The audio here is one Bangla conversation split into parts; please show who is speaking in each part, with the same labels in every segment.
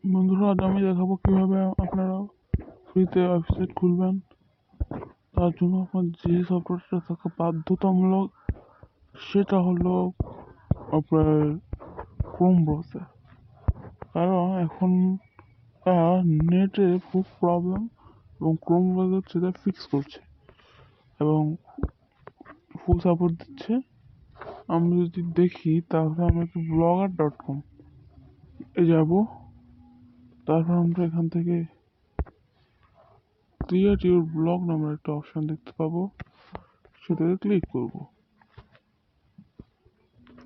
Speaker 1: বন্ধুরা, আজ আমি দেখাবো কিভাবে আপনারা ফ্রিতে ওয়েবসাইট খুলবেন। তার জন্য আপনার যে সফটওয়্যারটা থাকা বাধ্যতামূলক সেটা হলো আপনার ক্রোম ব্রাউজার। কারণ এখন নেটে খুব প্রবলেম এবং ক্রোম ব্রাউজার সেটা ফিক্স করছে এবং ফুল সাপোর্ট দিচ্ছে। আমরা যদি দেখি তাহলে আমরা একটু blogger.com এ যাবো। তারপর আমরা এখান থেকে ক্রিয়েট ইউর ব্লগ নামের একটা অপশন দেখতে পাবো, সেটাতে ক্লিক করব।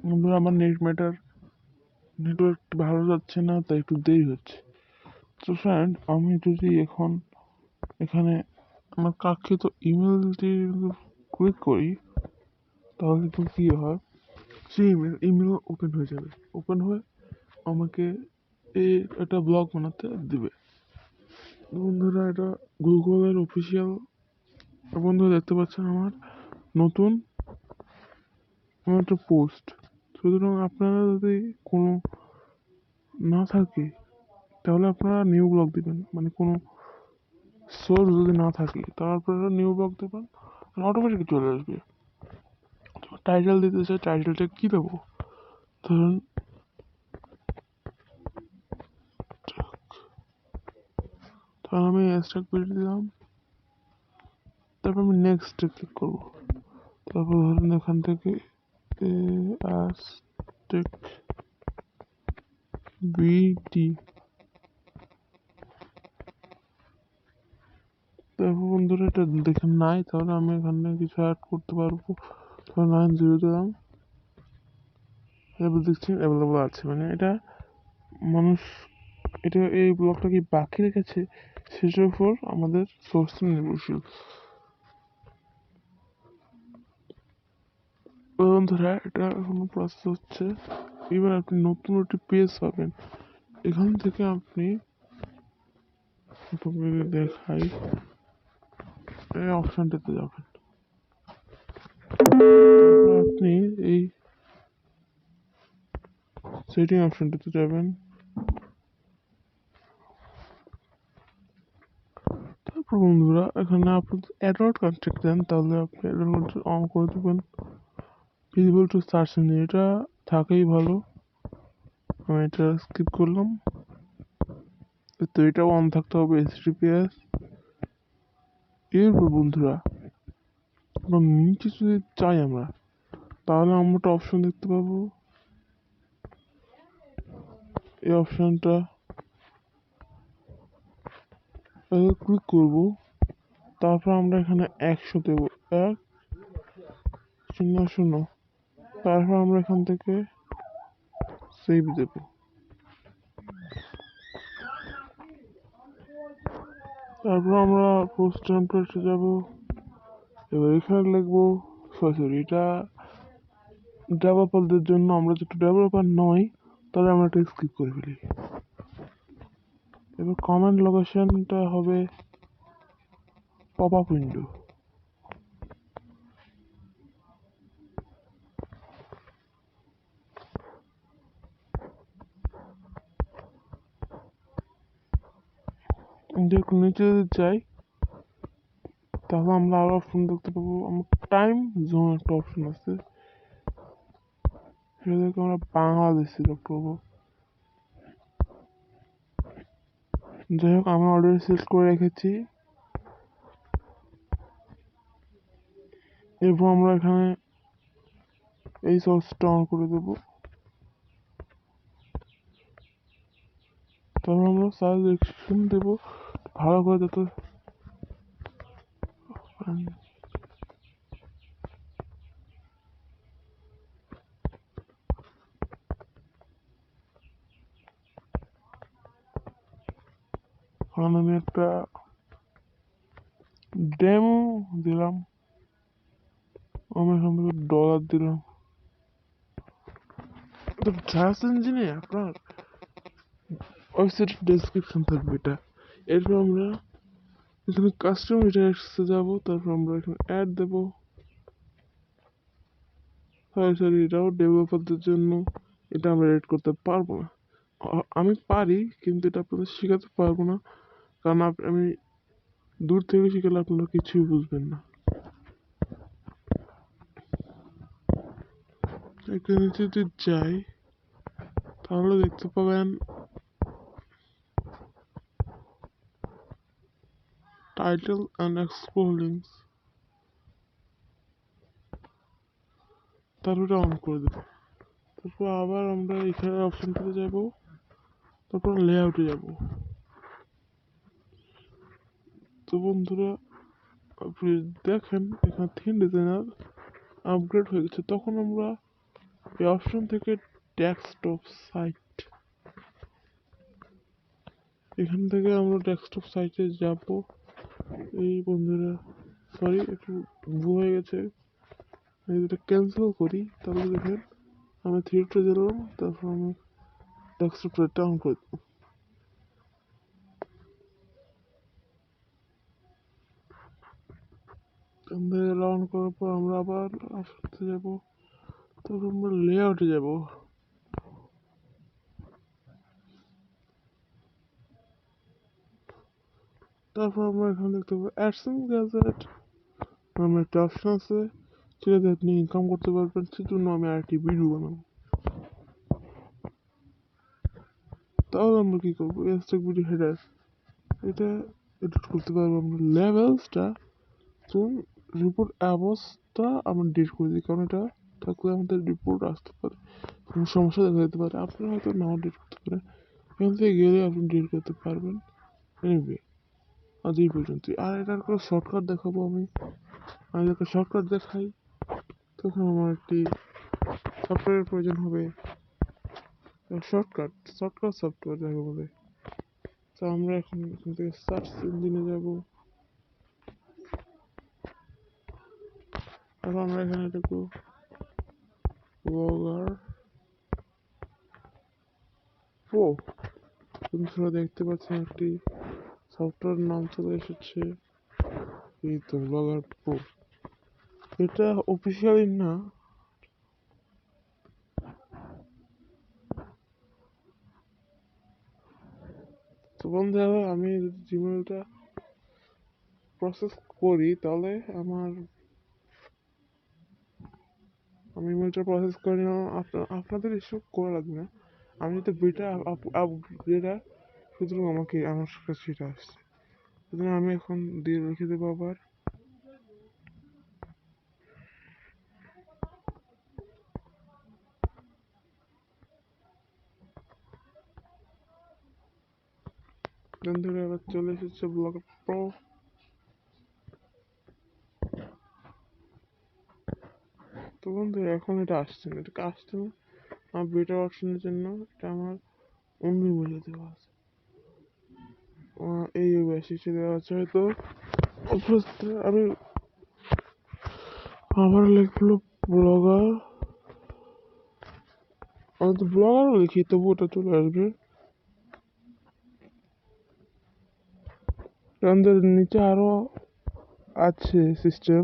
Speaker 1: বন্ধুরা, আমার নেটওয়ার্ক ভালো যাচ্ছে না, তাই একটু দেরি হচ্ছে। তো ফ্রেন্ড, আমি যদি এখন এখানে আমার কাঙ্ক্ষিত ইমেলটি ক্লিক করি তাহলে কিন্তু কী হয়, সেই ইমেল ওপেন হয়ে যাবে। ওপেন হয়ে আমাকে একটা ব্লগ বানাতে দিবে। বন্ধুরা, এটা গুগলের অফিসিয়াল। বন্ধুরা, দেখতে পাচ্ছেন আমার নতুন একটা পোস্ট। সুতরাং আপনারা যদি কোনো না থাকে তাহলে আপনারা নিউ ব্লগ দেবেন, মানে কোনো সোর্স যদি না থাকে তাহলে আপনারা নিউ ব্লগ দেবেন, অটোমেটিক চলে আসবে। টাইটেল দিতে চাই, টাইটেলটা কী দেবো? ধরুন আমি হ্যাশট্যাগ পেজ দিলাম, তারপর আমি নেক্সটে ক্লিক করবো। তারপর ধরুন এখান থেকে হ্যাশট্যাগ বিটি। তারপর বন্ধুরা, এটা দেখে নাই, তাহলে আমি এখানে কিছু অ্যাড করতে পারবো। ধরুন 9 দিলাম, এবার দেখছি অ্যাভেলেবল আছে। মানে এটা মানুষ এই ব্লগটা কি বাকি রেখেছে সেটার উপর আমাদের সোর্স নির্ভরশীল। বন্ধুরা, এটা এখনো প্রসেস হচ্ছে। এবার আপনি নতুন একটি পেজ পাবেন। এখান থেকে আপনি দেখাই, এই অপশনটাতে যাবেন। আপনি এই সেটিং অপশনটাতে যাবেন। তারপর বন্ধুরা, এখানে আপনি অ্যাডওয়ার্ড কন্ট্যাক্ট দেন, তাহলে আপনি অ্যাডওয়ার্ড অন করে দেবেন। ভিজিবল টু সার্চ ইঞ্জিন, এটা থাকেই ভালো। আমি এটা স্কিপ করলাম। তো এটাও অন থাকতে হবে, HTTPS। এরপর বন্ধুরা, নিচে যদি চাই আমরা, তাহলে আমরা একটা অপশন দেখতে পাবো। এই অপশনটা ক্লিক করব। তারপর আমরা এখানে 100 দেব, 100। তারপর আমরা এখান থেকে সেভ দেব। তারপর আমরা পোস্ট টেমপ্লেটে যাব। এবার এখানে লিখবো, সরি, এটা ডেভেলপারদের জন্য। আমরা যেটা ডেভেলপার নয় তাহলে আমরা এটা স্কিপ করে ফেলি। এবার কমেন্ট লোকেশনটা হবে পপ আপ উইন্ডো। একটু নিচে যদি যাই তাহলে আমরা আরো অপশন দেখতে পাবো। আমার টাইম জোন একটা অপশন আছে, সেটা থেকে আমরা বাংলাদেশ সিলেক্ট করবো। যাই হোক, আমি অলরেডি সিলেক্ট করে রেখেছি। এরপর আমরা এখানে এই সোর্সটা অন করে দেবো। তারপর আমরা সার্চ এক্সটেনশন দেবো ভালো করে, যাতে আমি একটা ডেমো দিলাম। আমি এখান থেকে ডলার দিলাম। তো সার্চ ইঞ্জিনে আপনার ওয়েবসাইটের ডেসক্রিপশন থাকবে এটা। এরপর আমরা এখানে কাস্টম ডিটেইলসে যাব। তারপর আমরা এখানে অ্যাড দেবো। সরি, এটাও ডেভেলপারদের জন্য, এটা আমরা এড করতে পারবো না। আমি পারি, কিন্তু এটা আপনাদের শেখাতে পারবো না, কারণ আমি দূর থেকে শিখালে আপনারা কিছুই বুঝবেন না। এখানে যদি যাই তাহলে দেখতে পাবেন টাইটেল অ্যান্ড এক্সপ্লোর লিঙ্কস, তারপরে অন করে দেবো। তারপর আবার আমরা এখানে অপশনটাতে যাব, তারপর লেআউটে যাব। তো বন্ধুরা, আপনি দেখেন এখানে থিম ডিজাইনার আপগ্রেড হয়ে গেছে। তখন আমরা এই অপশন থেকে ডেস্কটপ সাইট, এখান থেকে আমরা ডেস্কটপ সাইটে যাব। এই বন্ধুরা, সরি একটু ভুল হয়ে গেছে, আমি এটা ক্যান্সেল করি। তাহলে দেখেন আমি থিয়েটারে গেলাম, তারপর আমি ডেস্কটপটা ডাউন করে দেবো। রান করার পর আমরা আবার আসতে যাব, তারপর আমরা লেআউটে যাব। তারপর আমরা এখানে দেখতে পাবো অ্যাডসেন্স গ্যাজেট, আমার একটা অপশন আছে, সেটাতে আপনি ইনকাম করতে পারবেন। সেজন্য আমি আরেকটি ভিডিও বানাবো। তাহলে আমরা কী করবো, এক্সট্রা ভিডিও হেডার, এটা এডিট করতে পারবো আমরা। লেভেলসটা ধরুন রিপোর্ট অ্যাবসটা আমরা ডিলিট করে দিই, কারণ এটা থাকলে আমাদের রিপোর্ট আসতে পারে, কোনো সমস্যা দেখা যেতে পারে। আপনারা হয়তো নাও ডিলিট করতে পারেন, এখান থেকে গেলে আপনি ডিলিট করতে পারবেন। এনিওয়ে, আজ এই পর্যন্তই। আর এটার কোনো শর্টকাট দেখাবো আমি একটা শর্টকাট দেখাই, তখন আমার একটি সফটওয়্যারের প্রয়োজন হবে। শর্টকাট সফটওয়্যার যাকে বলে। তো আমরা এখন এখান থেকে সার্চ ইঞ্জিনে যাব, তারপর আমরা এখানে দেখবো ব্লগার প্রো। বন্ধুরা দেখতে পাচ্ছেন একটি সফটওয়্যার নাম চলে এসেছে, এই তো ব্লগার প্রো। এটা অফিসিয়ালি না, তো বন্ধুরা আমি জিমেলটা প্রসেস করি, তাহলে আমি ইমেলটা প্রসেস করে নিলাম। আপনাদের এসব করা লাগবে না, আমি যদি বইটা আপডেটা সুতরাং আমার কাছে সেটা আসছে, সুতরাং আমি এখন দিয়ে রেখে দেবো আবার। ধরে আবার চলে এসেছে ব্লগার প্রো। তো বন্ধুরা এখন এটা আসছে না, এটা আসছে না আমার বেটার অপশনের জন্য। এটা আমার অন্য ইমেলে দেওয়া আছে, এই ওয়েসিসে দেওয়া আছে হয়তো। আমি আমার লিখলো ব্লগার, আমি তো ব্লগারও লিখি, তবু ওটা চলে আসবে। আমাদের নিচে আরও আছে সিস্টেম,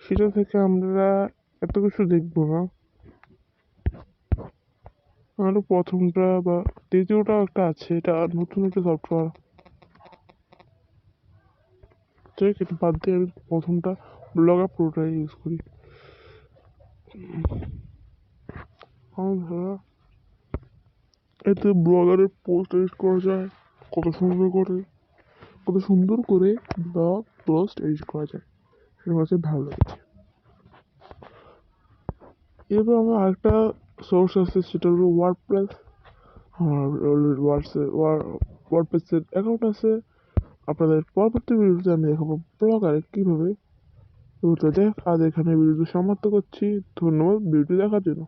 Speaker 1: সেটা থেকে আমরা এত কিছু দেখবো না। আরও প্রথমটা বা দ্বিতীয়টা একটা আছে, এটা নতুন একটা সফটওয়্যার, ঠিক এটা বাদ দিয়ে আমি প্রথমটা ব্লগার প্রোটাই ইউজ করি। ধরা এতে ব্লগারের পোস্ট এডিট করা যায়, কত সুন্দর করে ব্লগ পোস্ট এডিট করা যায়, সেটা কাছে ভালো লেগেছে। এরপর আমার আরেকটা সোর্স আছে, সেটা হলো ওয়ার্ডপ্রেস। আমার ওয়ার্ডপ্রেসের অ্যাকাউন্ট আছে। আপনাদের পরবর্তী ভিডিওতে আমি দেখাবো ব্লগারে কীভাবে। আজ এখানে ভিডিওটি সমাপ্ত করছি। ধন্যবাদ ভিডিওটি দেখার জন্য।